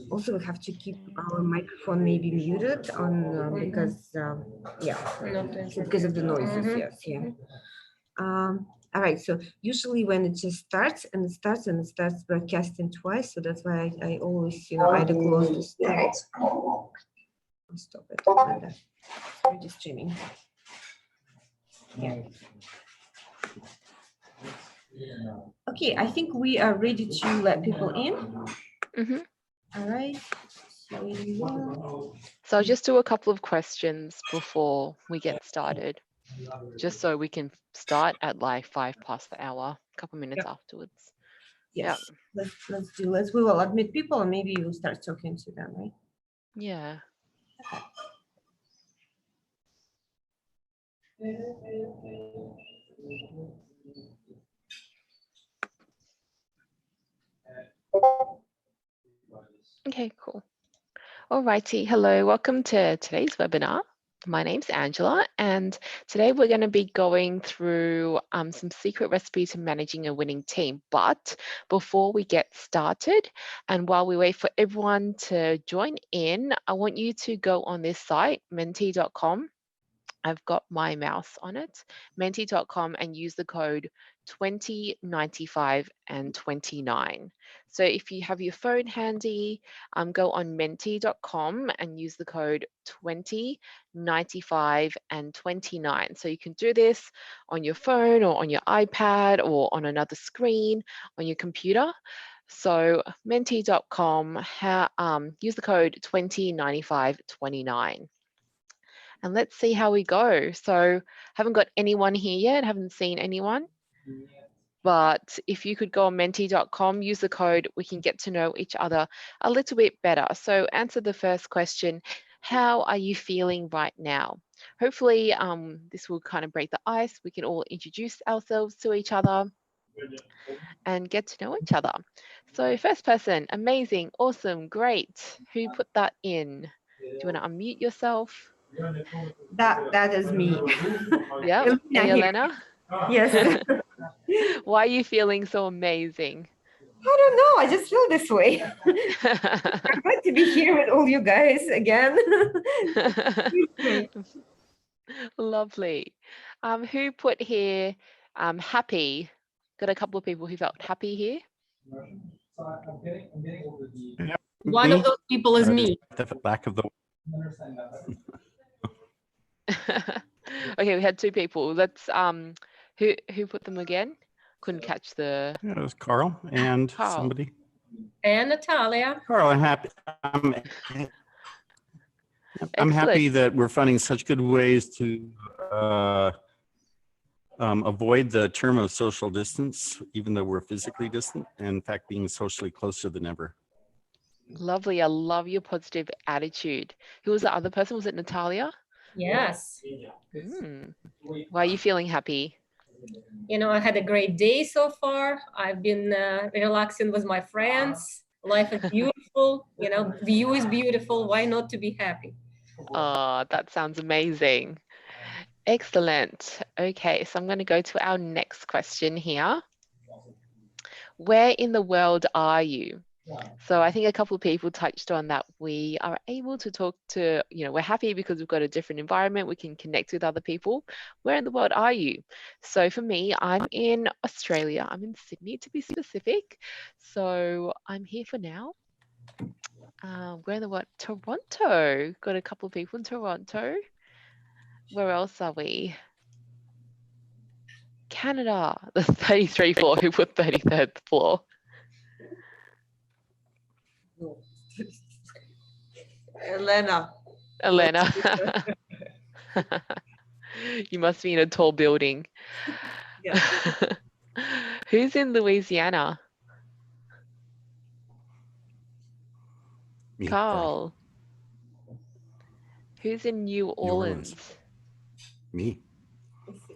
Also, we have to keep our microphone maybe muted on because yeah, because of the noises. Yes, yeah. All right. So usually when it just starts and it starts broadcasting twice, so that's why I always either close this. Stop it. Already streaming. Yeah. Okay, I think we are ready to let people in. All right. So I'll just do a couple of questions before we get started, just so we can start at like 5 past the hour, a couple minutes afterwards. Yes. Let's we will admit people and maybe you'll start talking to them, right? Yeah. Okay, cool. All righty. Hello, welcome to today's webinar. My name's Angela, and today we're going to be going through some secret recipes to managing a winning team. But before we get started, and while we wait for everyone to join in, I want you to go on this site, menti.com. I've got my mouse on it, menti.com, and use the code 2095 and 29. So if you have your phone handy, go on menti.com and use the code 2095 and 29. So you can do this on your phone or on your iPad or on another screen on your computer. So menti.com, use the code 209529. And let's see how we go. So haven't got anyone here yet, haven't seen anyone. But if you could go on menti.com, use the code, we can get to know each other a little bit better. So answer the first question, how are you feeling right now? Hopefully this will kind of break the ice. We can all introduce ourselves to each other and get to know each other. So first person, amazing, awesome, great. Who put that in? Do you want to unmute yourself? That is me. Yeah, hey, Elena. Yes. Why are you feeling so amazing? I don't know. I just feel this way. I'm glad to be here with all you guys again. Lovely. Who put here happy? Got a couple of people who felt happy here. One of those people is me. The back of the. Okay, we had two people. Let's who put them again? Couldn't catch the. Yeah, it was Carl and Carl. somebody. And Natalia. Carl, I'm happy. I'm happy that we're finding such good ways to avoid the term of social distance, even though we're physically distant, and in fact being socially closer than ever. Lovely. I love your positive attitude. Who was the other person? Was it Natalia? Yes. Why are you feeling happy? You know, I had a great day so far. I've been relaxing with my friends. Life is beautiful. You know, view is beautiful. Why not to be happy? Oh, that sounds amazing. Excellent. Okay, so I'm going to go to our next question here. Where in the world are you? So I think a couple of people touched on that we are able to talk to, we're happy because we've got a different environment. We can connect with other people. Where in the world are you? So for me, I'm in Australia. I'm in Sydney to be specific. So I'm here for now. Where in the world? Toronto. Got a couple of people in Toronto. Where else are we? Canada, the 33rd floor. Who put 33rd floor? Elena. You must be in a tall building. Yeah. Who's in Louisiana? Me, Carl. Who's in New Orleans? Me.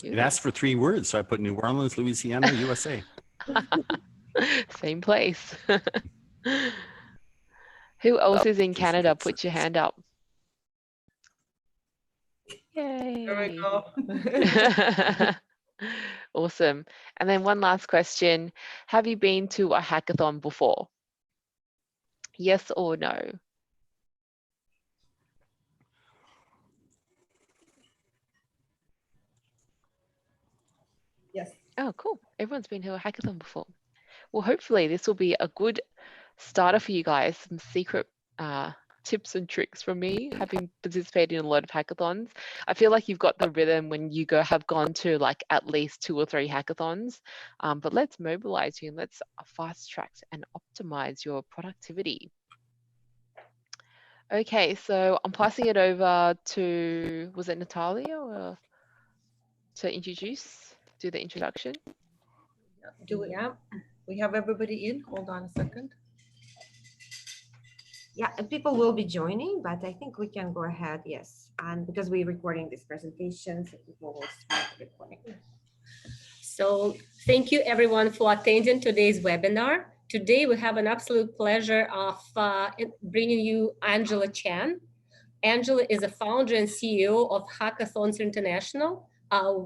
It asked for 3 words, so I put New Orleans, Louisiana, USA. Same place. Who else is in Canada? Put your hand up. Yay. There we go. Awesome. And then one last question. Have you been to a hackathon before? Yes or no? Yes. Oh, cool. Everyone's been to a hackathon before. Well, hopefully this will be a good starter for you guys. Some secret tips and tricks from me, having participated in a lot of hackathons. I feel like you've got the rhythm when you have gone to like at least 2 or 3 hackathons. But let's mobilize you and let's fast track and optimize your productivity. Okay, so I'm passing it over to, was it Natalia, or to do the introduction? Do it. Yeah. We have everybody in. Hold on a second. Yeah, and people will be joining, but I think we can go ahead, yes. And because we're recording this presentation, so people will start recording. So thank you everyone for attending today's webinar. Today we have an absolute pleasure of bringing you Angela Chan. Angela is a founder and CEO of Hackathons International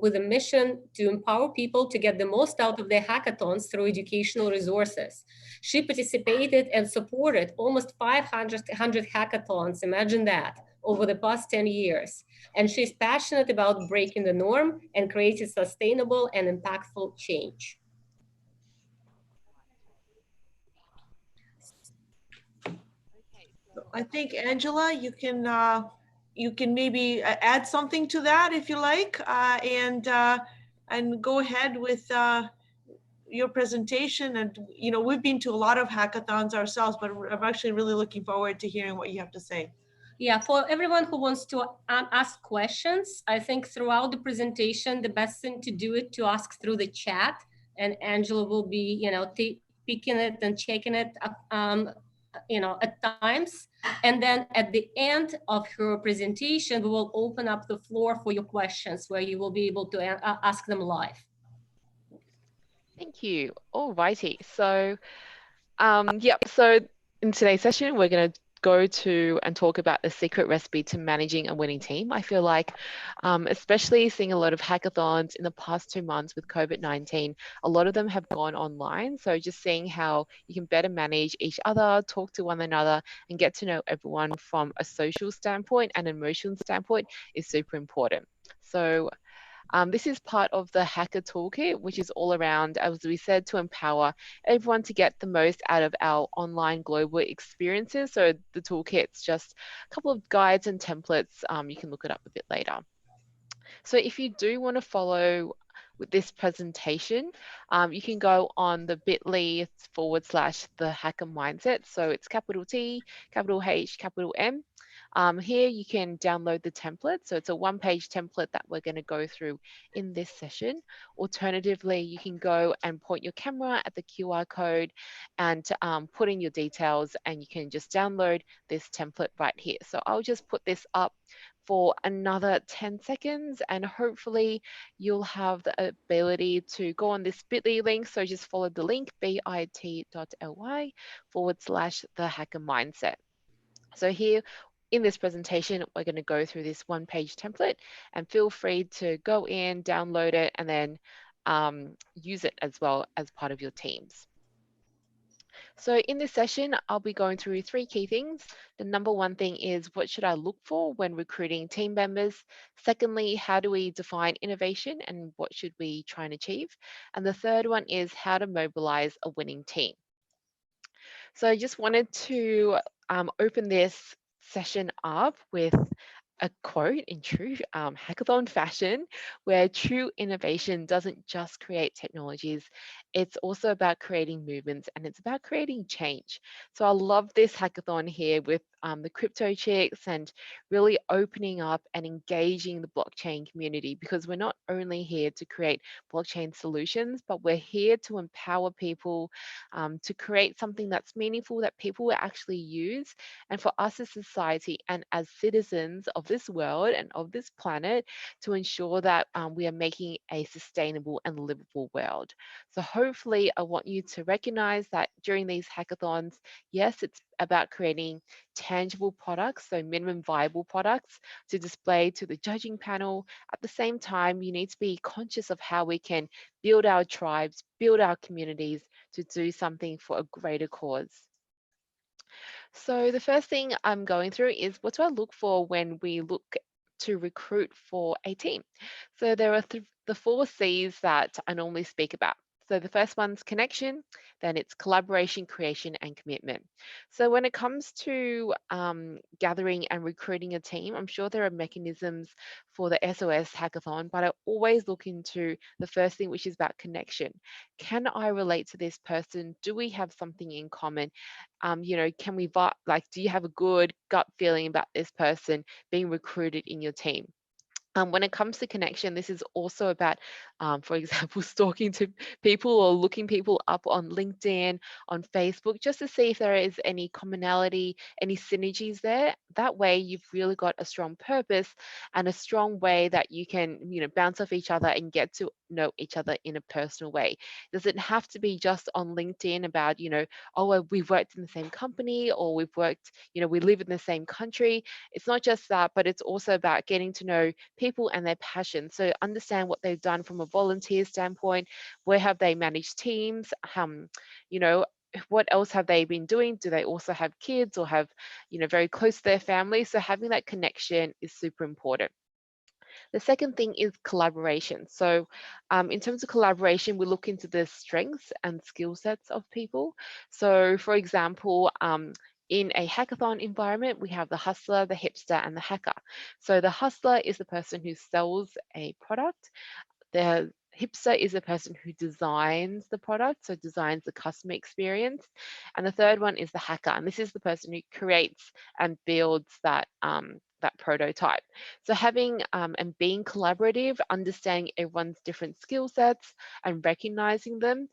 with a mission to empower people to get the most out of their hackathons through educational resources. She participated and supported almost 500 hackathons, imagine that, over the past 10 years. And she's passionate about breaking the norm and creating sustainable and impactful change. I think Angela, you can maybe add something to that if you like, and go ahead with your presentation. And we've been to a lot of hackathons ourselves, but I'm actually really looking forward to hearing what you have to say. Yeah, for everyone who wants to ask questions, I think throughout the presentation, the best thing to do it to ask through the chat, and Angela will be, picking it and checking it, at times. And then at the end of her presentation, we will open up the floor for your questions, where you will be able to ask them live. Thank you. All righty. So, so in today's session, we're going to go to and talk about the secret recipe to managing a winning team. I feel like, especially seeing a lot of hackathons in the past 2 months with COVID-19, a lot of them have gone online. So just seeing how you can better manage each other, talk to one another, and get to know everyone from a social standpoint and emotional standpoint is super important. So this is part of the Hacker Toolkit, which is all around, as we said, to empower everyone to get the most out of our online global experiences. So the toolkit's just a couple of guides and templates. You can look it up a bit later. So if you do want to follow with this presentation, you can go on the bit.ly / the hacker mindset. So it's capital T, capital H, capital M. Here you can download the template. So it's a 1-page template that we're going to go through in this session. Alternatively, you can go and point your camera at the QR code and put in your details, and you can just download this template right here. So I'll just put this up for another 10 seconds, and hopefully you'll have the ability to go on this bit.ly link. So just follow the link bit.ly / the hacker mindset. So here in this presentation, we're going to go through this 1-page template, and feel free to go in, download it, and then use it as well as part of your teams. So in this session, I'll be going through 3 key things. The number 1 thing is, what should I look for when recruiting team members? Secondly, how do we define innovation and what should we try and achieve? And the third one is how to mobilize a winning team. So I just wanted to open this session up with a quote in true hackathon fashion, where true innovation doesn't just create technologies, it's also about creating movements, and it's about creating change. So I love this hackathon here with the crypto chicks, and really opening up and engaging the blockchain community, because we're not only here to create blockchain solutions, but we're here to empower people to create something that's meaningful, that people will actually use. And for us as society and as citizens of this world and of this planet, to ensure that we are making a sustainable and livable world. So hopefully I want you to recognize that during these hackathons, yes, it's about creating tangible products, so minimum viable products to display to the judging panel. At the same time, you need to be conscious of how we can build our tribes, build our communities to do something for a greater cause. So the first thing I'm going through is, what do I look for when we look to recruit for a team? So there are the 4 C's that I normally speak about. So the first one's connection, then it's collaboration, creation, and commitment. So when it comes to gathering and recruiting a team, I'm sure there are mechanisms for the SOS hackathon, but I always look into the first thing, which is about connection. Can I relate to this person? Do we have something in common? You know, can we like, do you have a good gut feeling about this person being recruited in your team? When it comes to connection, this is also about, for example, stalking to people or looking people up on LinkedIn, on Facebook, just to see if there is any commonality, any synergies there. That way, you've really got a strong purpose and a strong way that you can, you know, bounce off each other and get to know each other in a personal way. Does it have to be just on LinkedIn about, you know, oh, well, we've worked in the same company, or we've worked, you know, we live in the same country? It's not just that, but it's also about getting to know people and their passion. So understand what they've done from a volunteer standpoint. Where have they managed teams? You know, what else have they been doing? Do they also have kids or have, you know, very close to their family? So having that connection is super important. The second thing is collaboration. So in terms of collaboration, we look into the strengths and skill sets of people. So for example, in a hackathon environment, we have the hustler, the hipster, and the hacker. So the hustler is the person who sells a product. The hipster is the person who designs the product, so designs the customer experience. And the third one is the hacker, and this is the person who creates and builds that that prototype. So having and being collaborative, understanding everyone's different skill sets and recognizing them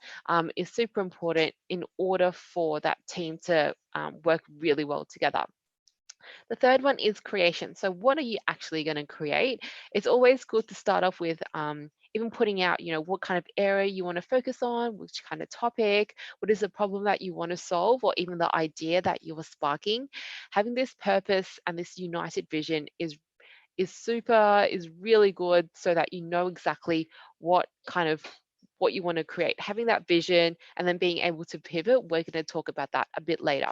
is super important in order for that team to work really well together. The third one is creation. So what are you actually going to create? It's always good to start off with even putting out, you know, what kind of area you want to focus on, which kind of topic, what is the problem that you want to solve, or even the idea that you are sparking. Having this purpose and this united vision is really good, so that you know exactly what you want to create. Having that vision and then being able to pivot, we're going to talk about that a bit later.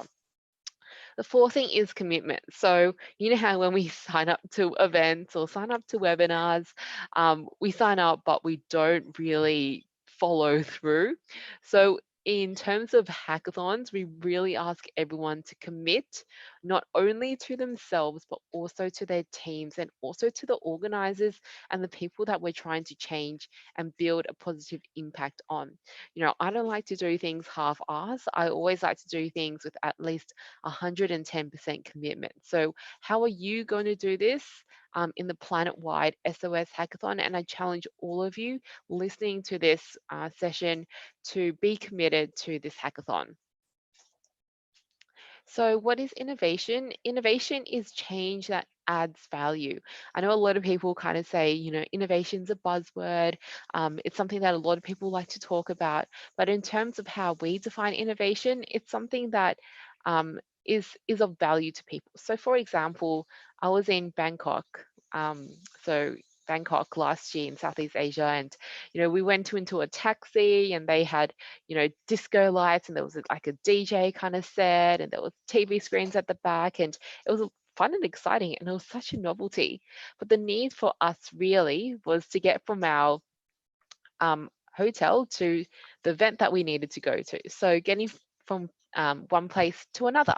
The fourth thing is commitment. So you know how when we sign up to events or sign up to webinars, we sign up, but we don't really follow through. So in terms of hackathons, we really ask everyone to commit not only to themselves, but also to their teams and also to the organizers and the people that we're trying to change and build a positive impact on. You know, I don't like to do things half-assed. I always like to do things with at least 110% commitment. So how are you going to do this in the planet-wide SOS hackathon? And I challenge all of you listening to this session to be committed to this hackathon. So what is innovation? Innovation is change that adds value. I know a lot of people kind of say, you know, innovation's a buzzword. It's something that a lot of people like to talk about. But in terms of how we define innovation, it's something that is of value to people. So for example, I was in Bangkok. So Bangkok last year in Southeast Asia, and you know, we went into a taxi and they had, you know, disco lights, and there was like a DJ kind of set, and there was TV screens at the back, and it was fun and exciting, and it was such a novelty. But the need for us really was to get from our hotel to the event that we needed to go to. So getting from one place to another.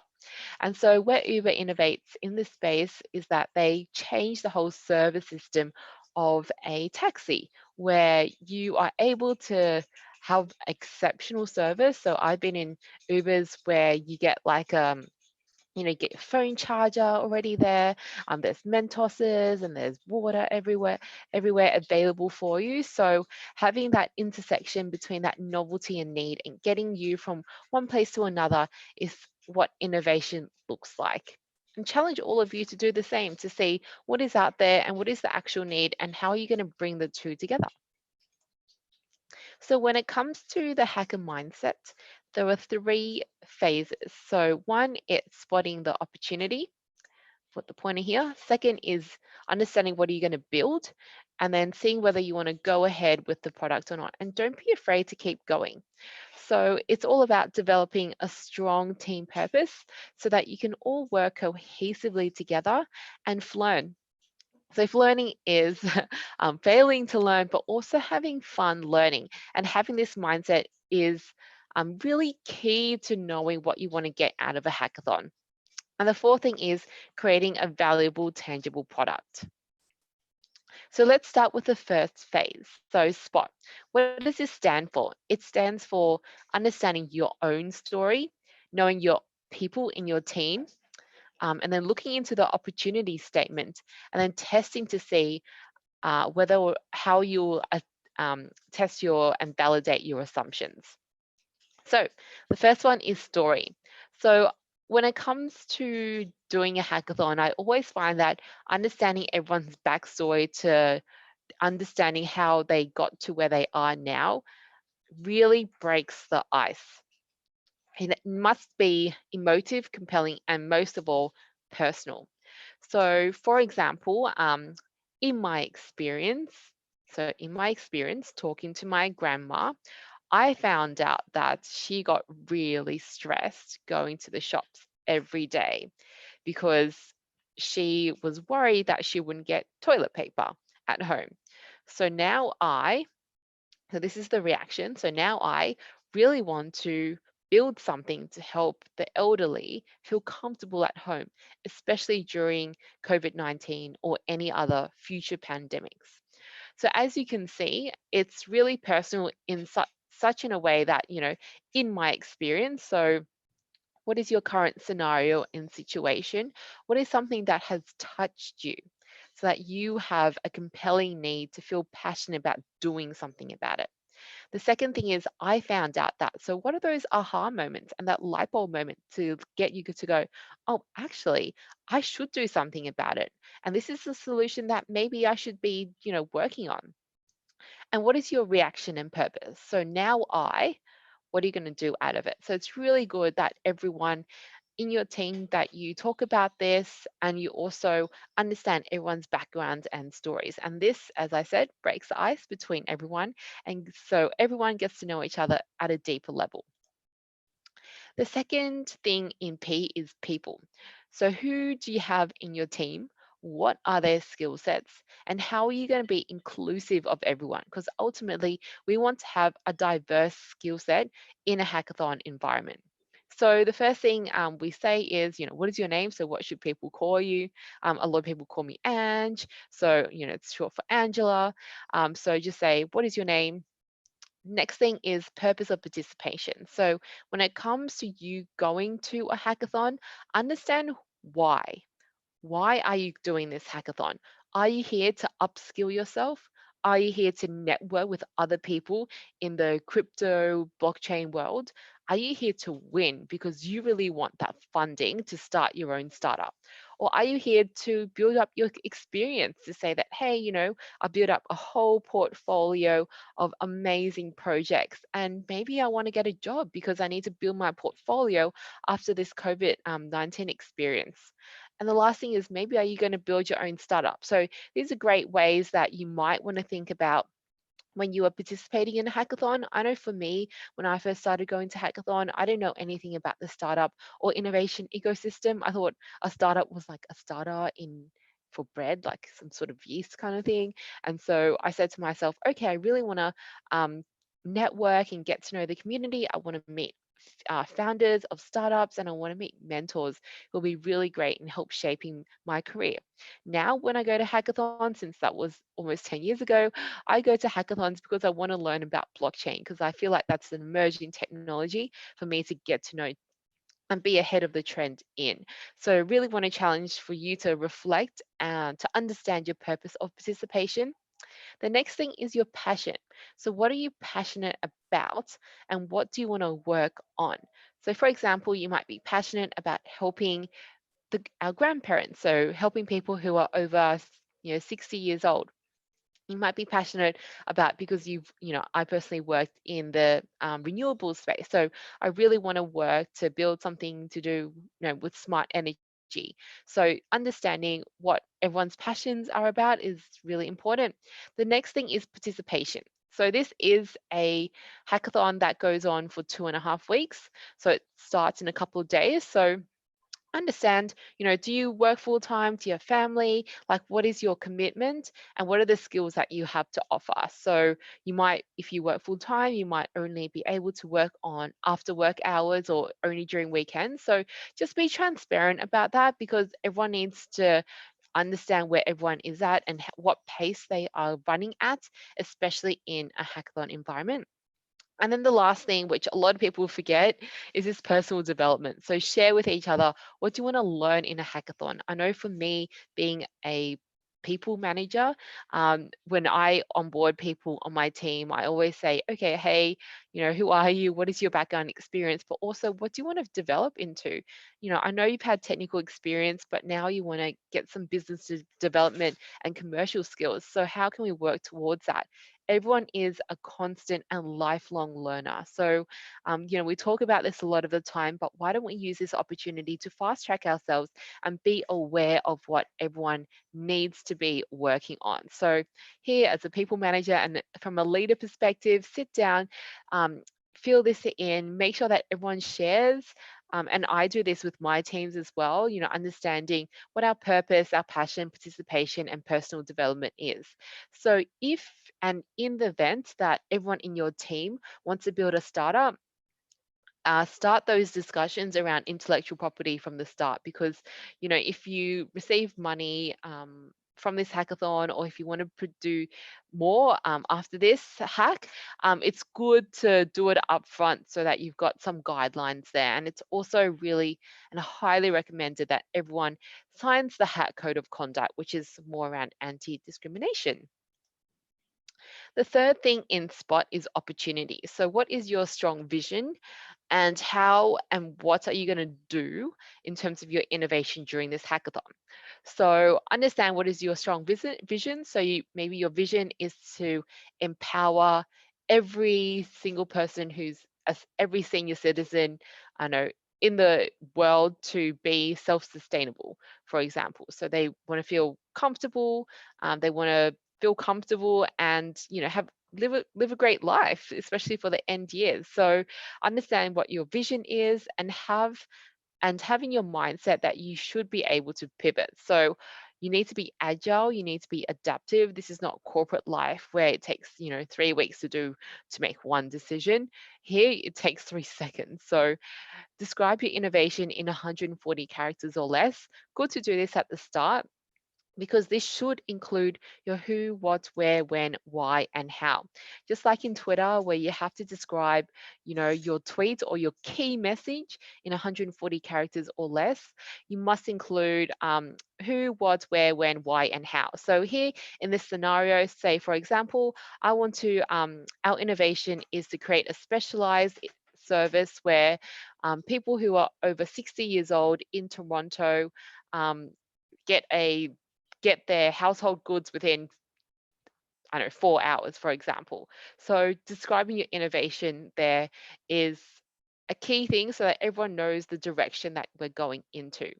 And so where Uber innovates in this space is that they change the whole service system of a taxi, where you are able to have exceptional service. So I've been in Ubers where you get like you know, you get your phone charger already there. There's Mentoses and there's water everywhere available for you. So having that intersection between that novelty and need and getting you from one place to another is what innovation looks like. And challenge all of you to do the same, to see what is out there and what is the actual need and how are you going to bring the two together. So when it comes to the hacker mindset, there are 3 phases. So one, it's spotting the opportunity. Put the pointer here. Second is understanding what are you going to build, and then seeing whether you want to go ahead with the product or not. And don't be afraid to keep going. So it's all about developing a strong team purpose so that you can all work cohesively together and learn. So if learning is failing to learn, but also having fun learning, and having this mindset is really key to knowing what you want to get out of a hackathon. And the 4th thing is creating a valuable, tangible product. So let's start with the first phase. So SPOT. What does this stand for? It stands for understanding your own story, knowing your people in your team, and then looking into the opportunity statement, and then testing to see how you'll test your and validate your assumptions. So the first one is story. So when it comes to doing a hackathon, I always find that understanding everyone's backstory to understanding how they got to where they are now really breaks the ice. And it must be emotive, compelling, and most of all, personal. So for example, in my experience, talking to my grandma, I found out that she got really stressed going to the shops every day because she was worried that she wouldn't get toilet paper at home. So now so this is the reaction. So now I really want to build something to help the elderly feel comfortable at home, especially during COVID-19 or any other future pandemics. So as you can see, it's really personal in such in a way that, in my experience, so what is your current scenario and situation? What is something that has touched you so that you have a compelling need to feel passionate about doing something about it? The second thing is I found out that, so what are those aha moments and that light bulb moment to get you to go, oh, actually, I should do something about it. And this is the solution that maybe I should be, working on. And what is your reaction and purpose? So now what are you going to do out of it? So it's really good that everyone in your team that you talk about this and you also understand everyone's backgrounds and stories. And this, as I said, breaks the ice between everyone. And so everyone gets to know each other at a deeper level. The second thing in P is people. So who do you have in your team? What are their skill sets? And how are you going to be inclusive of everyone? Because ultimately, we want to have a diverse skill set in a hackathon environment. So the first thing we say is, what is your name? So what should people call you? A lot of people call me Ange. So, it's short for Angela. So just say, what is your name? Next thing is purpose of participation. So when it comes to you going to a hackathon, understand why. Why are you doing this hackathon? Are you here to upskill yourself? Are you here to network with other people in the crypto blockchain world? Are you here to win because you really want that funding to start your own startup? Or are you here to build up your experience to say that, hey, I built up a whole portfolio of amazing projects and maybe I want to get a job because I need to build my portfolio after this COVID-19 experience? And the last thing is, maybe are you going to build your own startup? So these are great ways that you might want to think about when you are participating in a hackathon. I know for me, when I first started going to hackathon, I didn't know anything about the startup or innovation ecosystem. I thought a startup was like a starter for bread, like some sort of yeast kind of thing. And so I said to myself, okay, I really want to network and get to know the community. I want to meet founders of startups, and I want to meet mentors who will be really great and help shaping my career. Now, when I go to hackathons, since that was almost 10 years ago, I go to hackathons because I want to learn about blockchain, because I feel like that's an emerging technology for me to get to know and be ahead of the trend in. So I really want to challenge for you to reflect and to understand your purpose of participation. The next thing is your passion. So what are you passionate about and what do you want to work on? So for example, you might be passionate about helping our grandparents, so helping people who are over 60 years old. you might be passionate about, because I personally worked in the renewable space. So I really want to work to build something to do, with smart energy. So understanding what everyone's passions are about is really important. The next thing is participation. So this is a hackathon that goes on for 2.5 weeks. So it starts in a couple of days. So understand, do you work full time? Do you have family? Like, what is your commitment and what are the skills that you have to offer? So you might, if you work full time, you might only be able to work on after work hours or only during weekends. So just be transparent about that, because everyone needs to understand where everyone is at and what pace they are running at, especially in a hackathon environment. And then the last thing, which a lot of people forget, is this personal development. So share with each other, what do you want to learn in a hackathon? I know for me, being a people manager, when I onboard people on my team, I always say, okay, hey, who are you? What is your background experience? But also, what do you want to develop into? I know you've had technical experience, but now you want to get some business development and commercial skills. So how can we work towards that? Everyone is a constant and lifelong learner. So, we talk about this a lot of the time, but why don't we use this opportunity to fast track ourselves and be aware of what everyone needs to be working on? So here, as a people manager and from a leader perspective, sit down, fill this in, make sure that everyone shares. And I do this with my teams as well, understanding what our purpose, our passion, participation, and personal development is. So if and in the event that everyone in your team wants to build a startup, start those discussions around intellectual property from the start, because if you receive money from this hackathon, or if you want to do more after this hack, it's good to do it up front so that you've got some guidelines there. And it's also really and highly recommended that everyone signs the hack code of conduct, which is more around anti-discrimination. The third thing in SPOT is opportunity. So what is your strong vision, and how and what are you going to do in terms of your innovation during this hackathon? So understand what is your strong vision. So maybe your vision is to empower every single person every senior citizen, I know, in the world to be self-sustainable, for example. So they want to feel comfortable, they want to feel comfortable and have live a great life, especially for the end years. So understand what your vision is and having your mindset that you should be able to pivot. So you need to be agile, you need to be adaptive. This is not corporate life where it takes 3 weeks to make one decision. Here it takes 3 seconds. So describe your innovation in 140 characters or less. Good to do this at the start, because this should include your who, what, where, when, why, and how. Just like in Twitter, where you have to describe, your tweet or your key message in 140 characters or less, you must include who, what, where, when, why, and how. So here in this scenario, say for example, I want to, our innovation is to create a specialized service where people who are over 60 years old in Toronto get their household goods within, I don't know, 4 hours, for example. So describing your innovation there is a key thing so that everyone knows the direction that we're going into.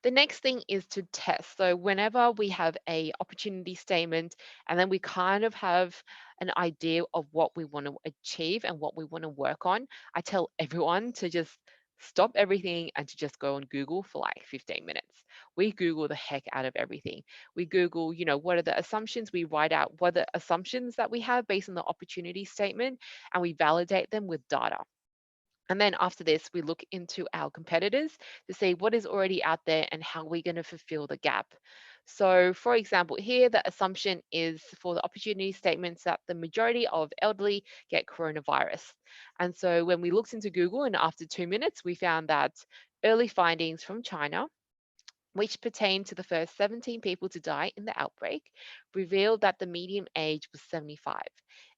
The next thing is to test. So whenever we have a opportunity statement and then we kind of have an idea of what we want to achieve and what we want to work on, I tell everyone to just stop everything and to just go on Google for like 15 minutes. We Google the heck out of everything. We Google, what are the assumptions? We write out what are the assumptions that we have based on the opportunity statement, and we validate them with data. And then after this, we look into our competitors to see what is already out there and how we're going to fulfill the gap. So for example, here, the assumption is for the opportunity statements that the majority of elderly get coronavirus. And so when we looked into Google, and after 2 minutes, we found that early findings from China, which pertained to the first 17 people to die in the outbreak, revealed that the median age was 75.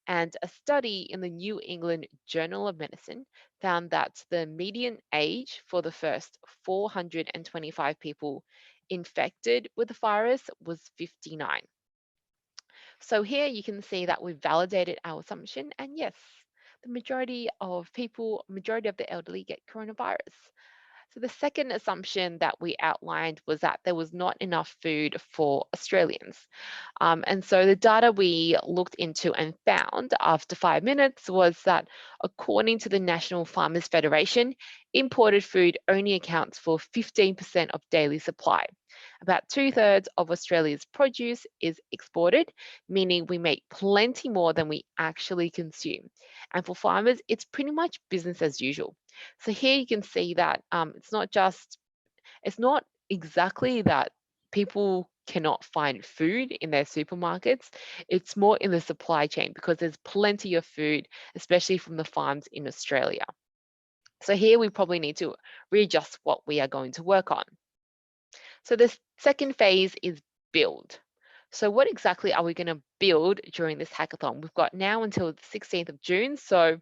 And a study in the New England Journal of Medicine found that the median age for the first 425 people infected with the virus was 59. So here you can see that we've validated our assumption, and yes, the majority of the elderly get coronavirus. So the second assumption that we outlined was that there was not enough food for Australians. And so the data we looked into and found after 5 minutes was that according to the National Farmers Federation, imported food only accounts for 15% of daily supply. About 2/3 of Australia's produce is exported, meaning we make plenty more than we actually consume. And for farmers, it's pretty much business as usual. So here you can see that it's not exactly that people cannot find food in their supermarkets. It's more in the supply chain because there's plenty of food, especially from the farms in Australia. So here we probably need to readjust what we are going to work on. So the second phase is build. So what exactly are we going to build during this hackathon? We've got now until the 16th of June. So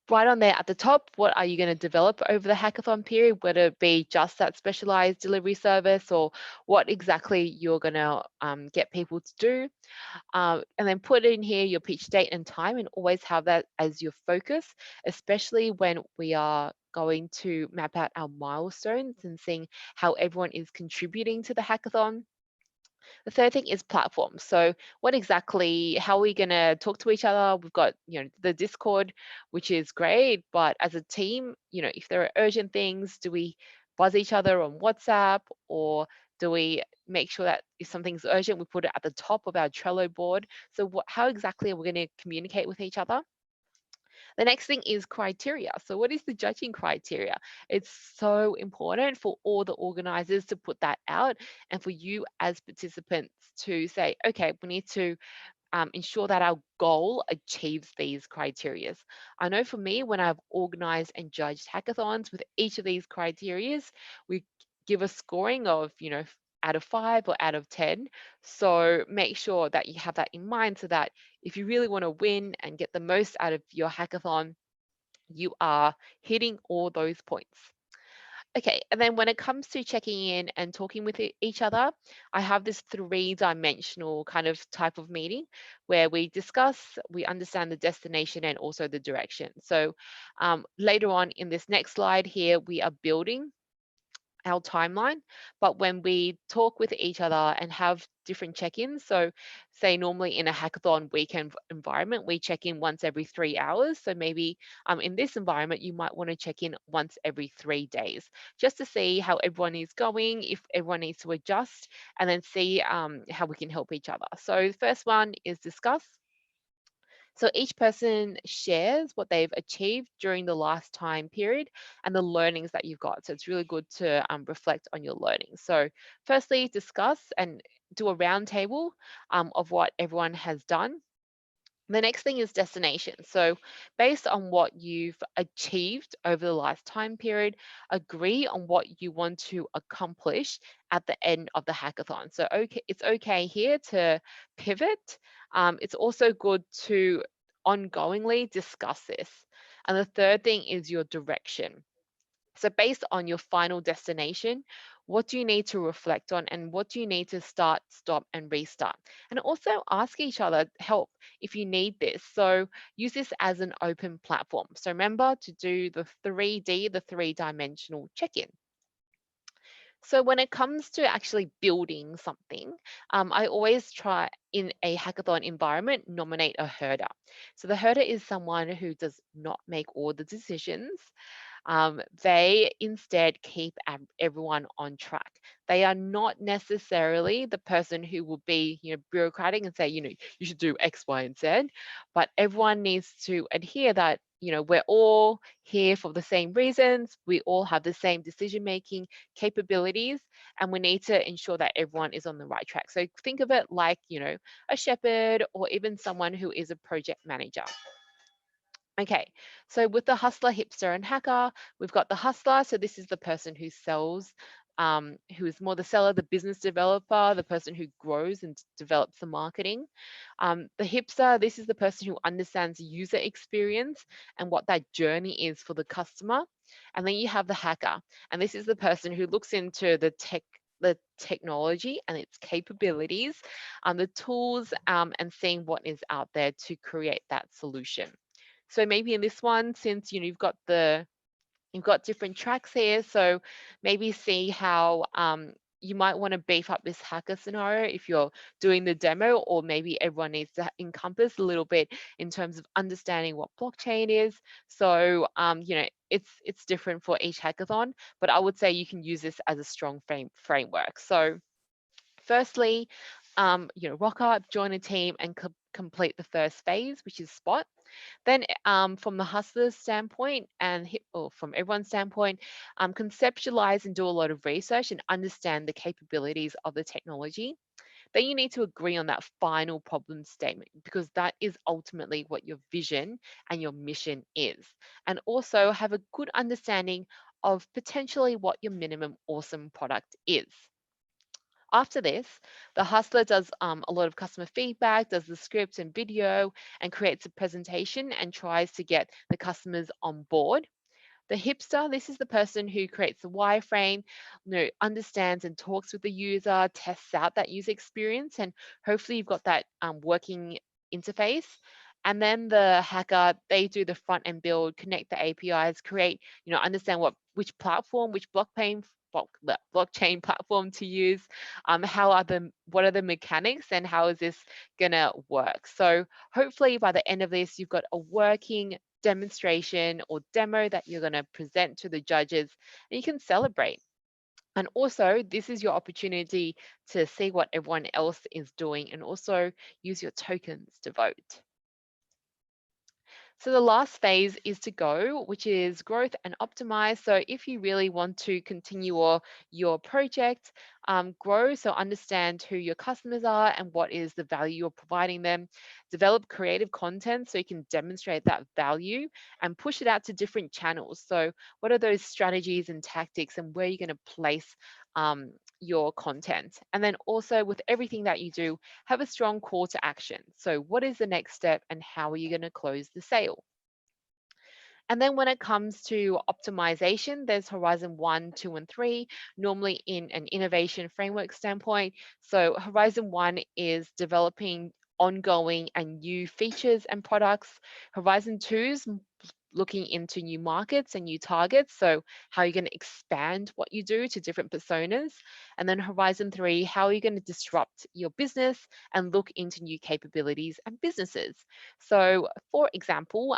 right on there at the top, what are you going to develop over the hackathon period, whether it be just that specialized delivery service or what exactly you're going to get people to do. And then put in here your pitch date and time, and always have that as your focus, especially when we are going to map out our milestones and seeing how everyone is contributing to the hackathon. The third thing is platform. So how are we going to talk to each other? We've got, the Discord, which is great, but as a team, if there are urgent things, do we buzz each other on WhatsApp, or do we make sure that if something's urgent, we put it at the top of our Trello board? So how exactly are we going to communicate with each other? The next thing is criteria. So what is the judging criteria? It's so important for all the organizers to put that out, and for you as participants to say, okay, we need to ensure that our goal achieves these criteria. I know for me, when I've organized and judged hackathons with each of these criteria, we give a scoring of, out of 5 or out of 10. So make sure that you have that in mind, so that if you really want to win and get the most out of your hackathon, you are hitting all those points. Okay, and then when it comes to checking in and talking with each other, I have this 3-dimensional kind of type of meeting where we understand the destination and also the direction. So later on in this next slide here, we are building our timeline, but when we talk with each other and have different check-ins, so say normally in a hackathon weekend environment, we check in once every 3 hours. So maybe in this environment, you might want to check in once every 3 days, just to see how everyone is going, if everyone needs to adjust, and then see how we can help each other. So the first one is discuss. So each person shares what they've achieved during the last time period and the learnings that you've got. So it's really good to reflect on your learning. So firstly, discuss and do a roundtable of what everyone has done. The next thing is destination. So based on what you've achieved over the last time period, agree on what you want to accomplish at the end of the hackathon. So it's okay here to pivot. It's also good to ongoingly discuss this. And the third thing is your direction. So based on your final destination, what do you need to reflect on, and what do you need to start, stop, and restart? And also ask each other help if you need this. So use this as an open platform. So remember to do the 3D, the 3-dimensional check-in. So when it comes to actually building something, I always try in a hackathon environment, nominate a herder. So the herder is someone who does not make all the decisions. They instead keep everyone on track. They are not necessarily the person who will be, bureaucratic and say, you should do X, Y, and Z, but everyone needs to adhere that, we're all here for the same reasons. We all have the same decision-making capabilities, and we need to ensure that everyone is on the right track. So think of it like, a shepherd, or even someone who is a project manager. Okay, so with the hustler, hipster, and hacker, we've got the hustler. So this is the person who sells, who is more the seller, the business developer, the person who grows and develops the marketing. The hipster, this is the person who understands user experience and what that journey is for the customer. And then you have the hacker, and this is the person who looks into the the technology and its capabilities, the tools, and seeing what is out there to create that solution. So maybe in this one, since you've got different tracks here, so maybe see how you might want to beef up this hacker scenario if you're doing the demo, or maybe everyone needs to encompass a little bit in terms of understanding what blockchain is. So it's different for each hackathon, but I would say you can use this as a strong framework. So firstly, rock up, join a team, and complete the first phase, which is spot. Then from the hustler's standpoint or from everyone's standpoint, conceptualize and do a lot of research and understand the capabilities of the technology. Then you need to agree on that final problem statement, because that is ultimately what your vision and your mission is. And also have a good understanding of potentially what your minimum awesome product is. After this, the hustler does a lot of customer feedback, does the script and video, and creates a presentation and tries to get the customers on board. The hipster, this is the person who creates the wireframe, understands and talks with the user, tests out that user experience, and hopefully you've got that working interface. And then the hacker, they do the front end build, connect the APIs, create, understand which platform, which blockchain platform to use, what are the mechanics, and how is this gonna work. So hopefully by the end of this, you've got a working demonstration or demo that you're going to present to the judges, and you can celebrate. And also, this is your opportunity to see what everyone else is doing and also use your tokens to vote. So the last phase is to go, which is growth and optimize. So if you really want to continue your project, grow, so understand who your customers are and what is the value you're providing them. Develop creative content so you can demonstrate that value and push it out to different channels. So what are those strategies and tactics, and where you're going to place your content? And then also with everything that you do, have a strong call to action. So what is the next step, and how are you going to close the sale? And then when it comes to optimization, there's Horizon 1, 2, and 3, normally in an innovation framework standpoint. So Horizon 1 is developing ongoing and new features and products. Horizon 2 is looking into new markets and new targets. So how are you going to expand what you do to different personas? And then Horizon 3, how are you going to disrupt your business and look into new capabilities and businesses? So for example,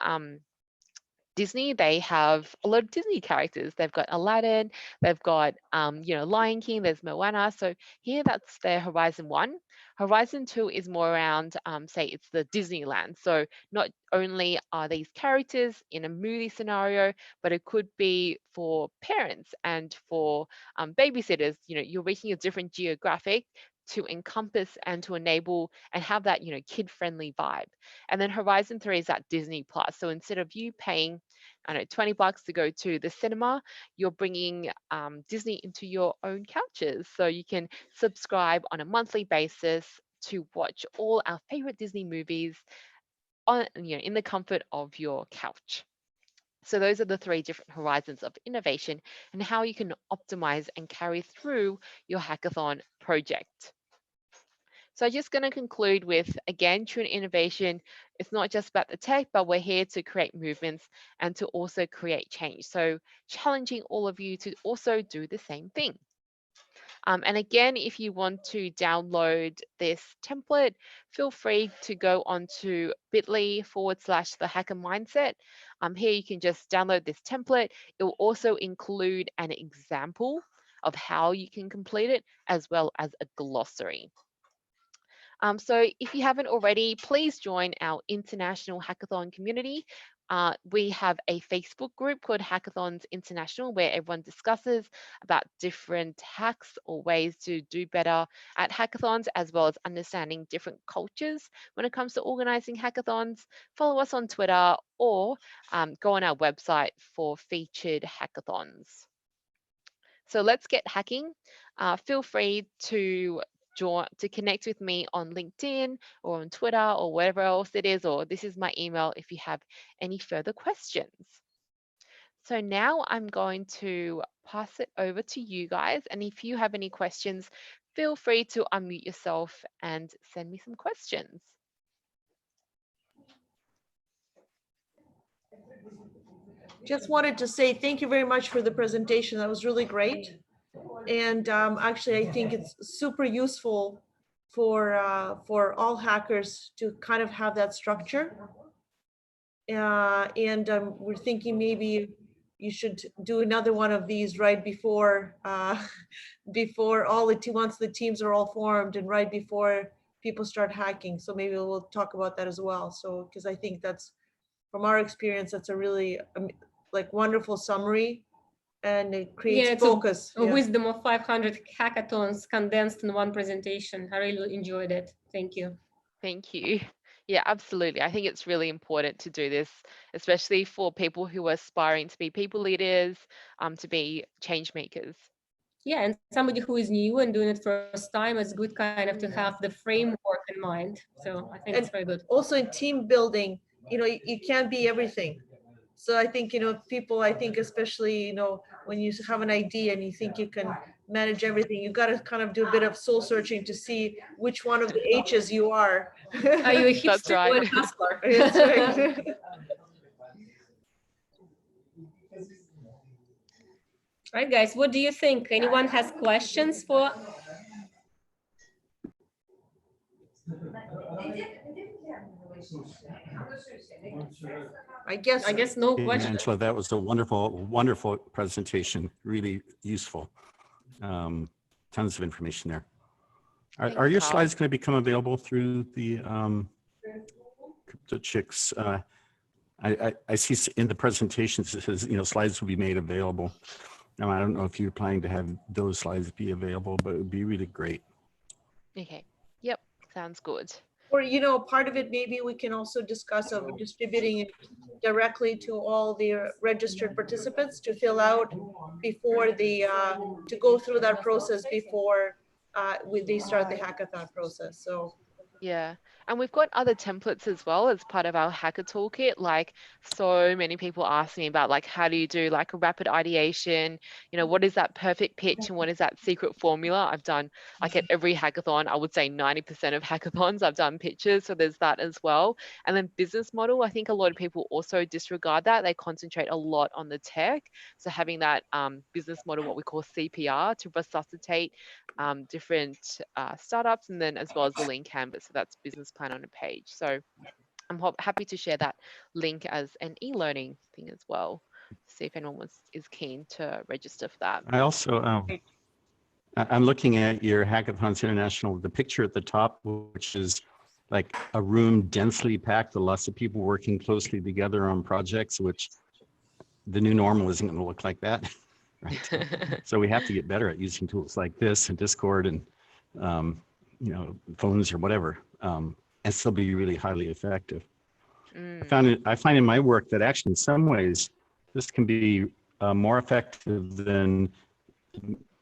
Disney, they have a lot of Disney characters. They've got Aladdin, they've got Lion King, there's Moana. So here that's their Horizon 1. Horizon 2 is more around, say it's the Disneyland. So not only are these characters in a movie scenario, but it could be for parents and for babysitters. You're reaching a different geographic to encompass and to enable and have that kid-friendly vibe. And then Horizon 3 is that Disney Plus. So instead of you paying, I don't know, $20 to go to the cinema, you're bringing Disney into your own couches. So you can subscribe on a monthly basis to watch all our favorite Disney movies in the comfort of your couch. So those are the 3 different horizons of innovation and how you can optimize and carry through your hackathon project. So I'm just going to conclude with, again, true innovation. It's not just about the tech, but we're here to create movements and to also create change. So challenging all of you to also do the same thing. And again, if you want to download this template, feel free to go onto bit.ly/the hacker mindset. Here you can just download this template. It will also include an example of how you can complete it, as well as a glossary. So if you haven't already, please join our international hackathon community. We have a Facebook group called Hackathons International, where everyone discusses about different hacks or ways to do better at hackathons, as well as understanding different cultures when it comes to organizing hackathons. Follow us on Twitter, or go on our website for featured hackathons. So let's get hacking. Feel free to connect with me on LinkedIn or on Twitter or wherever else it is, or this is my email if you have any further questions. So now I'm going to pass it over to you guys. And if you have any questions, feel free to unmute yourself and send me some questions. Just wanted to say thank you very much for the presentation. That was really great. And actually, I think it's super useful for all hackers to kind of have that structure. And we're thinking maybe you should do another one of these right before before once the teams are all formed and right before people start hacking. So maybe we'll talk about that as well. So because I think that's, from our experience, that's a really like wonderful summary, and it creates focus. A wisdom of 500 hackathons condensed in one presentation. I really enjoyed it. Thank you. Thank you. Yeah, absolutely. I think it's really important to do this, especially for people who are aspiring to be people leaders, to be change makers. Yeah, and somebody who is new and doing it first time, it's good kind of to have the framework in mind. So I think it's very good. Also in team building, you can't be everything. So I think, people, I think especially, when you have an idea and you think you can manage everything, you got to kind of do a bit of soul searching to see which one of the H's you are. Are you a That's hipster or a right. hustler? That's right. All right, guys, what do you think? Anyone has questions for? I guess no Yeah, question. Angela, that was a wonderful, wonderful presentation. Really useful. Tons of information there. Are your Carl. slides going to become available through the Crypto Chicks? I see in the presentations it says, slides will be made available. Now, I don't know if you're planning to have those slides be available, but it would be really great. Okay. Yep. Sounds good. Or, part of it, maybe we can also discuss of distributing it directly to all the registered participants to fill out before to go through that process before they start the hackathon process. So Yeah, and we've got other templates as well as part of our hacker toolkit. Like, so many people ask me about, like, how do you do like a rapid ideation? What is that perfect pitch and what is that secret formula? I've done, like, at every hackathon, I would say 90% of hackathons I've done pitches, so there's that as well. And then business model, I think a lot of people also disregard that. They concentrate a lot on the tech. So having that business model, what we call CPR, to resuscitate different startups, and then as well as the lean canvas. So that's business plan on a page. So I'm happy to share that link as an e-learning thing as well. See if anyone is keen to register for that. I also, I'm looking at your Hackathons International, the picture at the top, which is like a room densely packed with lots of people working closely together on projects, which the new normal isn't going to look like that. Right. So we have to get better at using tools like this and Discord and, phones or whatever, and still be really highly effective. I find in my work that actually in some ways, this can be more effective than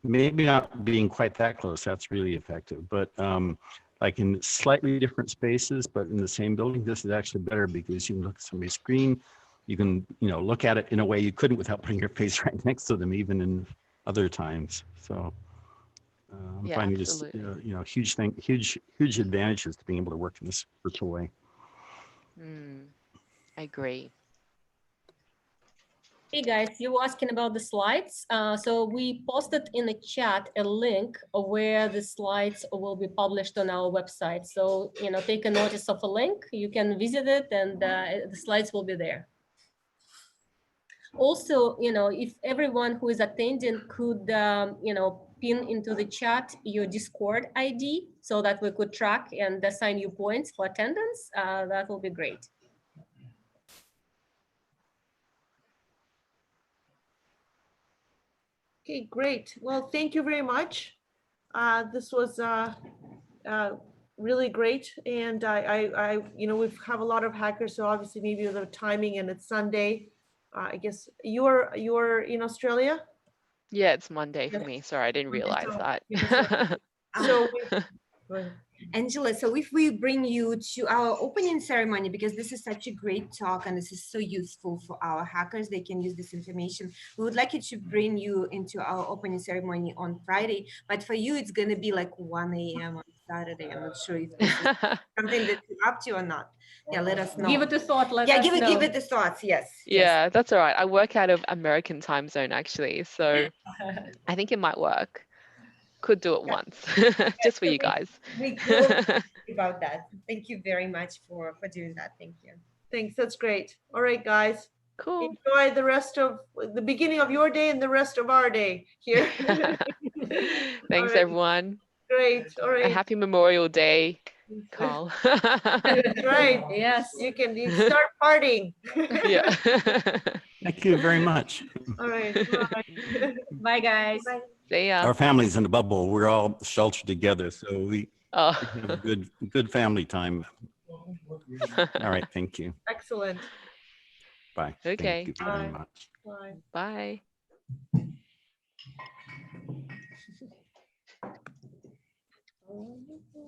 maybe not being quite that close. That's really effective, but like in slightly different spaces, but in the same building, this is actually better because you can look at somebody's screen. You can, look at it in a way you couldn't without putting your face right next to them, even in other times. So I'm finding just, huge advantages to being able to work in this virtual way. I agree. Hey guys, you were asking about the slides. So we posted in the chat a link where the slides will be published on our website. So, take a notice of a link, you can visit it, and the slides will be there. Also, if everyone who is attending could, pin into the chat your Discord ID so that we could track and assign you points for attendance, that will be great. okay, great. Well, thank you very much. This was really great, and we have a lot of hackers, so obviously maybe the timing, and it's Sunday. I guess you're in Australia. Yeah, it's Monday for me. Sorry, I didn't realize that. So Angela, so if we bring you to our opening ceremony, because this is such a great talk and this is so useful for our hackers, they can use this information. We would like it to bring you into our opening ceremony on Friday, but for you, it's going to be like 1 a.m. on Saturday. I'm not sure if this is something that you're up to or not. Yeah, let us know. Give it a thought. Let Yeah, us give know. it the thoughts. Yes. Yeah, that's all right. I work out of American time zone actually, so I think it might work. Could do it once, just for you guys. We will about that. Thank you very much for doing that. Thank you. Thanks. That's great. All right, guys. Cool. Enjoy the rest of the beginning of your day and the rest of our day here. Thanks, right. everyone. Great. All A right. happy Memorial Day, Carl. That's right. Yes. You can start partying. Yeah. Thank you very much. All right. Bye. Bye, guys. Bye. See ya. Our family's in a bubble. We're all sheltered together, so we Oh. have a good family time. All right. Thank you. Excellent. Bye. Okay. Thank you very Bye. much. Bye. Bye.